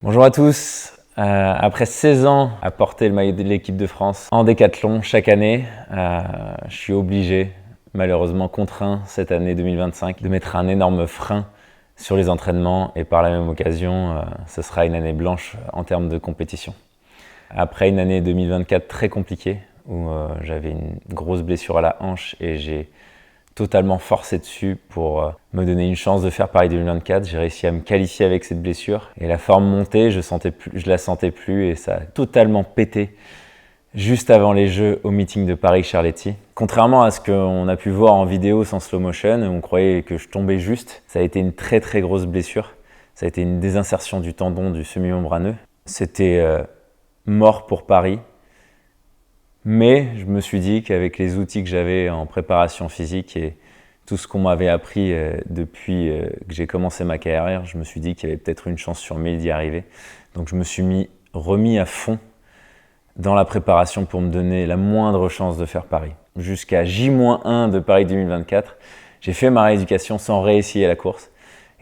Bonjour à tous. Après 16 ans à porter le maillot de l'équipe de France en décathlon chaque année, je suis obligé, malheureusement contraint cette année 2025, de mettre un énorme frein sur les entraînements et par la même occasion, ce sera une année blanche en termes de compétition. Après une année 2024 très compliquée où j'avais une grosse blessure à la hanche et j'ai totalement forcé dessus pour me donner une chance de faire Paris 2024. J'ai réussi à me qualifier avec cette blessure et la forme montée, je la sentais plus et ça a totalement pété juste avant les Jeux au meeting de Paris-Charletti. Contrairement à ce qu'on a pu voir en vidéo sans slow motion, on croyait que je tombais juste. Ça a été une très très grosse blessure. Ça a été une désinsertion du tendon du semi-membraneux. C'était mort pour Paris. Mais je me suis dit qu'avec les outils que j'avais en préparation physique et tout ce qu'on m'avait appris depuis que j'ai commencé ma carrière, je me suis dit qu'il y avait peut-être une chance sur 1000 d'y arriver. Donc je me suis remis à fond dans la préparation pour me donner la moindre chance de faire Paris. Jusqu'à J-1 de Paris 2024, j'ai fait ma rééducation sans réessayer la course.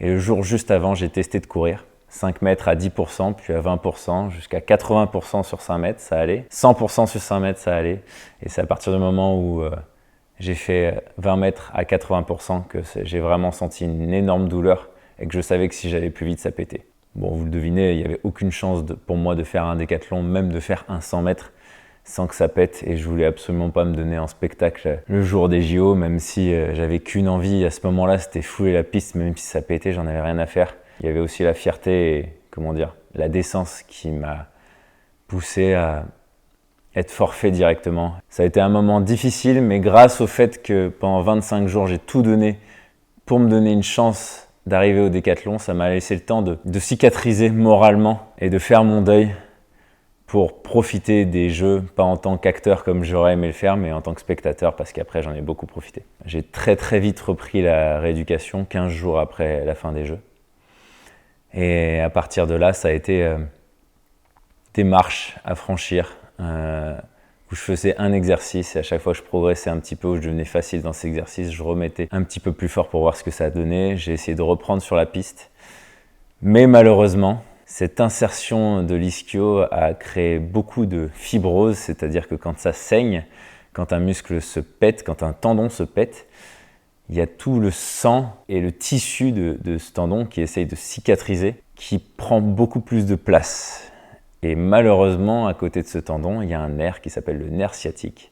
Et le jour juste avant, j'ai testé de courir. 5 mètres à 10%, puis à 20%, jusqu'à 80% sur 5 mètres, ça allait. 100% sur 5 mètres, ça allait. Et c'est à partir du moment où j'ai fait 20 mètres à 80% que j'ai vraiment senti une énorme douleur et que je savais que si j'allais plus vite, ça pétait. Bon, vous le devinez, il n'y avait aucune chance pour moi de faire un décathlon, même de faire un 100 mètres sans que ça pète. Et je voulais absolument pas me donner en spectacle le jour des JO, même si j'avais qu'une envie à ce moment-là, c'était fouler la piste, même si ça pétait, j'en avais rien à faire. Il y avait aussi la fierté et, la décence qui m'a poussé à être forfait directement. Ça a été un moment difficile, mais grâce au fait que pendant 25 jours, j'ai tout donné pour me donner une chance d'arriver au décathlon, ça m'a laissé le temps de cicatriser moralement et de faire mon deuil pour profiter des Jeux, pas en tant qu'acteur comme j'aurais aimé le faire, mais en tant que spectateur, parce qu'après, j'en ai beaucoup profité. J'ai très très vite repris la rééducation, 15 jours après la fin des Jeux. Et à partir de là, ça a été des marches à franchir où je faisais un exercice et à chaque fois je progressais un petit peu, où je devenais facile dans cet exercice, je remettais un petit peu plus fort pour voir ce que ça a donné. J'ai essayé de reprendre sur la piste. Mais malheureusement, cette insertion de l'ischio a créé beaucoup de fibrose, c'est-à-dire que quand ça saigne, quand un muscle se pète, quand un tendon se pète, il y a tout le sang et le tissu de ce tendon qui essaye de cicatriser, qui prend beaucoup plus de place. Et malheureusement, à côté de ce tendon, il y a un nerf qui s'appelle le nerf sciatique.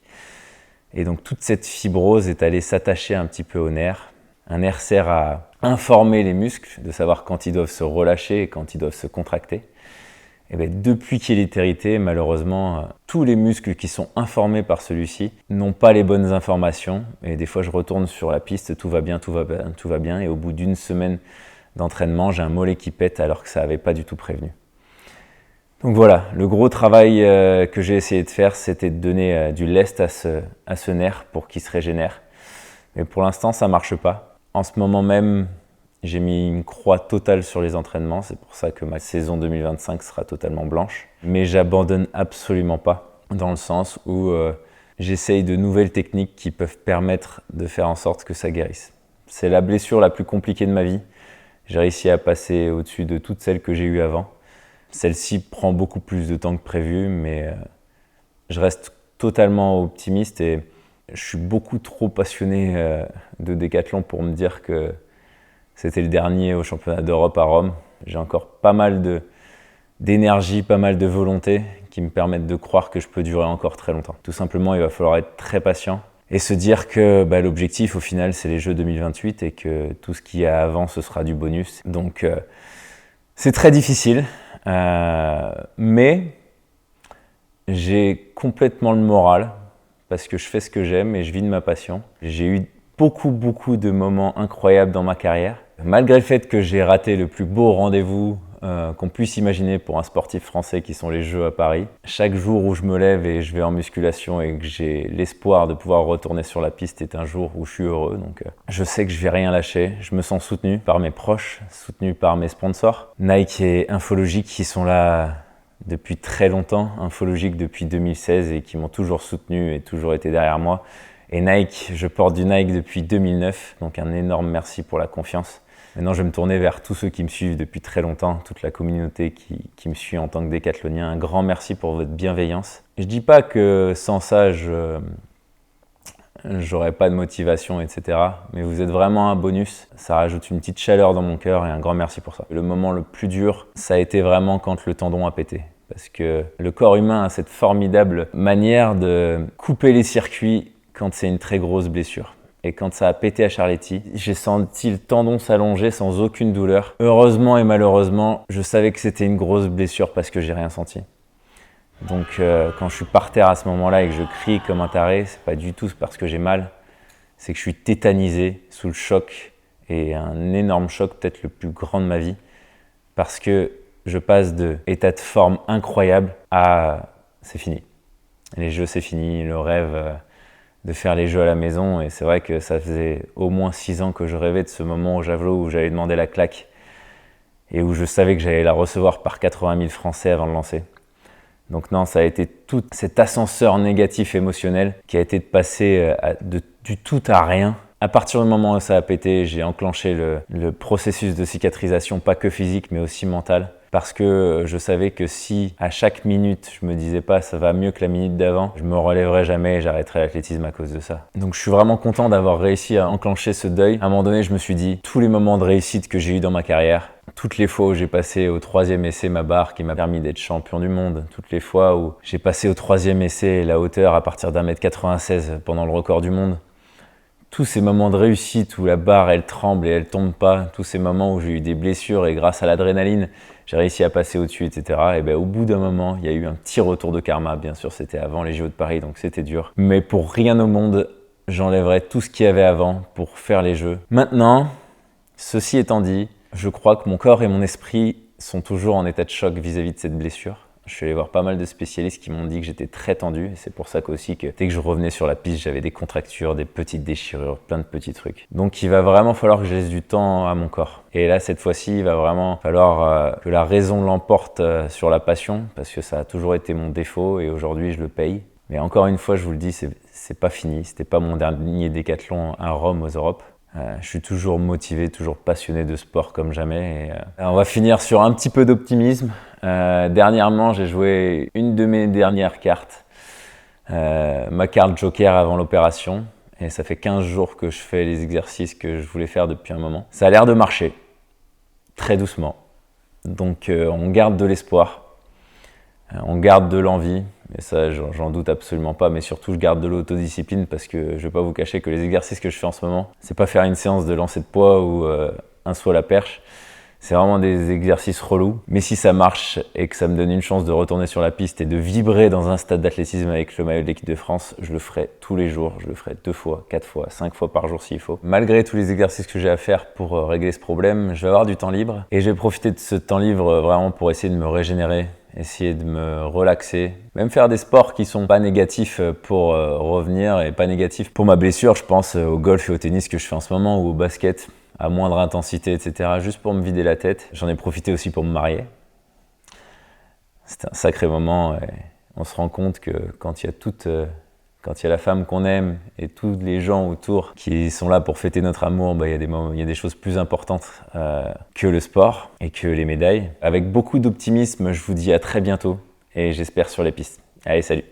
Et donc toute cette fibrose est allée s'attacher un petit peu au nerf. Un nerf sert à informer les muscles, de savoir quand ils doivent se relâcher et quand ils doivent se contracter. Et bien, depuis qu'il est hérité, malheureusement, tous les muscles qui sont informés par celui-ci n'ont pas les bonnes informations. Et des fois, je retourne sur la piste, tout va bien, tout va bien. Et au bout d'une semaine d'entraînement, j'ai un mollet qui pète alors que ça n'avait pas du tout prévenu. Donc voilà, le gros travail que j'ai essayé de faire, c'était de donner du lest à ce nerf pour qu'il se régénère. Mais pour l'instant, ça ne marche pas. En ce moment même, j'ai mis une croix totale sur les entraînements, c'est pour ça que ma saison 2025 sera totalement blanche. Mais j'abandonne absolument pas, dans le sens où j'essaye de nouvelles techniques qui peuvent permettre de faire en sorte que ça guérisse. C'est la blessure la plus compliquée de ma vie. J'ai réussi à passer au-dessus de toutes celles que j'ai eues avant. Celle-ci prend beaucoup plus de temps que prévu, mais je reste totalement optimiste et je suis beaucoup trop passionné de décathlon pour me dire que c'était le dernier au championnat d'Europe à Rome. J'ai encore pas mal d'énergie, pas mal de volonté qui me permettent de croire que je peux durer encore très longtemps. Tout simplement, il va falloir être très patient et se dire que l'objectif au final, c'est les Jeux 2028 et que tout ce qu'il y a avant, ce sera du bonus. Donc, c'est très difficile, mais j'ai complètement le moral parce que je fais ce que j'aime et je vis de ma passion. J'ai eu beaucoup de moments incroyables dans ma carrière. Malgré le fait que j'ai raté le plus beau rendez-vous qu'on puisse imaginer pour un sportif français qui sont les Jeux à Paris, chaque jour où je me lève et je vais en musculation et que j'ai l'espoir de pouvoir retourner sur la piste est un jour où je suis heureux. Donc je sais que je vais rien lâcher. Je me sens soutenu par mes proches, soutenu par mes sponsors. Nike et Infologic qui sont là depuis très longtemps, Infologic depuis 2016 et qui m'ont toujours soutenu et toujours été derrière moi. Et Nike, je porte du Nike depuis 2009, donc un énorme merci pour la confiance. Maintenant, je vais me tourner vers tous ceux qui me suivent depuis très longtemps, toute la communauté qui me suit en tant que décathlonien. Un grand merci pour votre bienveillance. Je dis pas que sans ça, j'aurais pas de motivation, etc. Mais vous êtes vraiment un bonus. Ça rajoute une petite chaleur dans mon cœur et un grand merci pour ça. Le moment le plus dur, ça a été vraiment quand le tendon a pété. Parce que le corps humain a cette formidable manière de couper les circuits quand c'est une très grosse blessure. Et quand ça a pété à Charletti, j'ai senti le tendon s'allonger sans aucune douleur. Heureusement et malheureusement, je savais que c'était une grosse blessure parce que j'ai rien senti. Donc quand je suis par terre à ce moment-là et que je crie comme un taré, c'est pas du tout parce que j'ai mal, c'est que je suis tétanisé sous le choc et un énorme choc, peut-être le plus grand de ma vie, parce que je passe de état de forme incroyable à c'est fini. Les jeux c'est fini, le rêve de faire les jeux à la maison, et c'est vrai que ça faisait au moins 6 ans que je rêvais de ce moment au javelot où j'allais demander la claque et où je savais que j'allais la recevoir par 80 000 Français avant de lancer. Donc non, ça a été tout cet ascenseur négatif émotionnel qui a été de passer du tout à rien. À partir du moment où ça a pété, j'ai enclenché le processus de cicatrisation, pas que physique mais aussi mental. Parce que je savais que si à chaque minute je me disais pas ça va mieux que la minute d'avant, je me relèverais jamais et j'arrêterais l'athlétisme à cause de ça. Donc je suis vraiment content d'avoir réussi à enclencher ce deuil. À un moment donné, je me suis dit, tous les moments de réussite que j'ai eu dans ma carrière, toutes les fois où j'ai passé au 3e essai ma barre qui m'a permis d'être champion du monde, toutes les fois où j'ai passé au 3e essai la hauteur à partir d'1m96 pendant le record du monde, tous ces moments de réussite où la barre elle tremble et elle tombe pas, tous ces moments où j'ai eu des blessures et grâce à l'adrénaline, j'ai réussi à passer au-dessus, etc. Et ben, au bout d'un moment, il y a eu un petit retour de karma. Bien sûr, c'était avant les JO de Paris, donc c'était dur. Mais pour rien au monde, j'enlèverais tout ce qu'il y avait avant pour faire les Jeux. Maintenant, ceci étant dit, je crois que mon corps et mon esprit sont toujours en état de choc vis-à-vis de cette blessure. Je suis allé voir pas mal de spécialistes qui m'ont dit que j'étais très tendu. Et c'est pour ça qu'aussi que dès que je revenais sur la piste, j'avais des contractures, des petites déchirures, plein de petits trucs. Donc il va vraiment falloir que je laisse du temps à mon corps. Et là, cette fois-ci, il va vraiment falloir que la raison l'emporte sur la passion, parce que ça a toujours été mon défaut et aujourd'hui, je le paye. Mais encore une fois, je vous le dis, c'est pas fini. C'était pas mon dernier décathlon à Rome aux Europes. Je suis toujours motivé, toujours passionné de sport comme jamais. Et, on va finir sur un petit peu d'optimisme. Dernièrement, j'ai joué une de mes dernières cartes, ma carte Joker avant l'opération. Et ça fait 15 jours que je fais les exercices que je voulais faire depuis un moment. Ça a l'air de marcher, très doucement. Donc on garde de l'espoir, on garde de l'envie. Et ça, j'en doute absolument pas, mais surtout, je garde de l'autodiscipline parce que je vais pas vous cacher que les exercices que je fais en ce moment, c'est pas faire une séance de lancer de poids ou un saut à la perche. C'est vraiment des exercices relous. Mais si ça marche et que ça me donne une chance de retourner sur la piste et de vibrer dans un stade d'athlétisme avec le maillot de l'équipe de France, je le ferai tous les jours. Je le ferai 2 fois, 4 fois, 5 fois par jour s'il faut. Malgré tous les exercices que j'ai à faire pour régler ce problème, je vais avoir du temps libre. Et je vais profiter de ce temps libre vraiment pour essayer de me régénérer, essayer de me relaxer, même faire des sports qui sont pas négatifs pour revenir et pas négatifs pour ma blessure. Je pense au golf et au tennis que je fais en ce moment ou au basket à moindre intensité, etc. juste pour me vider la tête. J'en ai profité aussi pour me marier. C'était un sacré moment et on se rend compte que quand il y a la femme qu'on aime et tous les gens autour qui sont là pour fêter notre amour, il y a des choses plus importantes que le sport et que les médailles. Avec beaucoup d'optimisme, je vous dis à très bientôt et j'espère sur les pistes. Allez, salut!